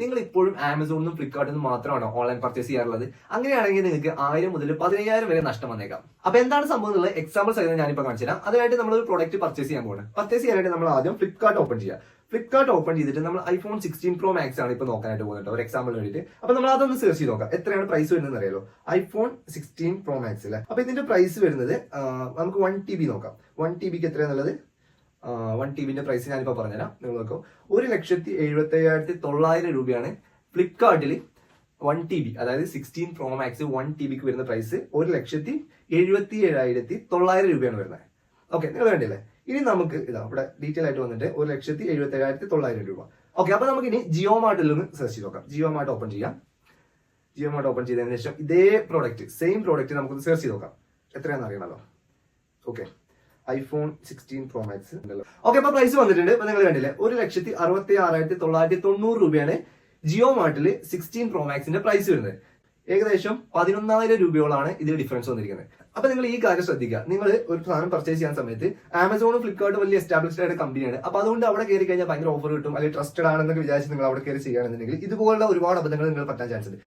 നിങ്ങൾ ഇപ്പോഴും ആമസോണിനും ഫ്ലിപ്കാർട്ടിൽ നിന്നും മാത്രമാണോ ഓൺലൈൻ പർച്ചേസ് ചെയ്യാറുള്ളത്? അങ്ങനെയാണെങ്കിൽ നിങ്ങൾക്ക് 1000 മുതൽ 15000 വരെ നഷ്ടം വന്നേക്കാം. അപ്പൊ എന്താണ് സംഭവം എന്നുള്ളത് എക്സാമ്പിൾ സഹിതം ഞാനിപ്പോൾ കാണിച്ചു തരാം. അതിനായിട്ട് നമ്മൾ ഒരു പ്രോഡക്റ്റ് പർച്ചേസ് ചെയ്യാൻ പോകുന്നത്. പർച്ചേസ് ചെയ്യാനായിട്ട് നമ്മൾ ആദ്യം ഫ്ലിപ്കാർട്ട് ഓപ്പൺ ചെയ്യുക. ഫ്ലിപ്കാർട്ട് ഓപ്പൺ ചെയ്തിട്ട് നമ്മൾ iPhone 16 Pro Max ആണ് ഇപ്പോൾ നോക്കാനായിട്ട് പോകുന്നത്, ഒരു എക്സാമ്പിൾ വേണ്ടിയിട്ട്. അപ്പൊ നമ്മൾ അതൊന്ന് സെർച്ച് ചെയ്ത് നോക്കാം. എത്രയാണ് പ്രൈസ് വരുന്നത് അറിയാലോ? iPhone 16 Pro Max അല്ലേ. അപ്പൊ ഇതിന്റെ പ്രൈസ് വരുന്നത് നമുക്ക് 1 TB നോക്കാം. 1 TB എത്രയാന്നുള്ളത് 1 TBന്റെ പ്രൈസ് ഞാനിപ്പോ പറഞ്ഞുതരാം. നിങ്ങൾ നോക്കും, 1,77,900 രൂപയാണ് ഫ്ലിപ്കാർട്ടിൽ 1 TB, അതായത് 16 Pro Max 1 TBക്ക് വരുന്ന പ്രൈസ് 1,77,900 രൂപയാണ് വരുന്നത്. ഓക്കെ, നിങ്ങൾ വേണ്ടിയല്ലേ? ഇനി നമുക്ക് ഇതാ ഇവിടെ ഡീറ്റെയിൽ ആയിട്ട് വന്നിട്ട് 1,77,900 രൂപ. ഓക്കെ, അപ്പൊ നമുക്ക് ഇനി ജിയോ മാർട്ടിൽ നിന്ന് സെർച്ച് ചെയ്ത് നോക്കാം. ജിയോ മാർട്ട് ഓപ്പൺ ചെയ്യാം. ജിയോ മാർട്ട് ഓപ്പൺ ചെയ്തതിനു ശേഷം ഇതേ പ്രോഡക്റ്റ്, സെയിം പ്രോഡക്റ്റ് നമുക്കൊന്ന് സെർച്ച് ചെയ്ത് നോക്കാം. എത്രയാണെന്ന് അറിയണമല്ലോ. ഓക്കെ, iPhone 16 Pro Max ഉണ്ടല്ലോ. ഓക്കെ, അപ്പൊ പ്രൈസ് വന്നിട്ടുണ്ട്. ഇപ്പൊ നിങ്ങൾ കണ്ടില്ലേ, 1,66,990 രൂപയാണ് ജിയോ മാർട്ടിൽ 16 Pro Maxന്റെ പ്രൈസ് വരുന്നത്. ഏകദേശം 11,000 രൂപയോളാണ് ഇതിൽ ഡിഫറൻസ് വന്നിരിക്കുന്നത്. അപ്പൊ നിങ്ങൾ ഈ കാര്യം ശ്രദ്ധിക്കുക. നിങ്ങൾ ഒരു സാധനം പർച്ചേസ് ചെയ്യാൻ സമയത്ത് ആമസോണും ഫ്ലിപ്കാർട്ടും വലിയ എസ്റ്റാബ്ലിഷ്ഡ് ആയിട്ട് കമ്പനിയാണ്. അപ്പൊ അതുകൊണ്ട് അവിടെ കയറി കഴിഞ്ഞാൽ ഭയങ്കര ഓഫർ കിട്ടും, അല്ലെങ്കിൽ ട്രസ്റ്റഡ് ആണെന്നൊക്കെ വിചാരിച്ച് നിങ്ങൾ അവിടെ കയറി ചെയ്യുകയാണെന്നുണ്ടെങ്കിൽ ഇതുപോലുള്ള ഒരുപാട് അബദ്ധങ്ങൾ നിങ്ങൾ പറ്റാൻ ചാൻസ് ഉണ്ട്.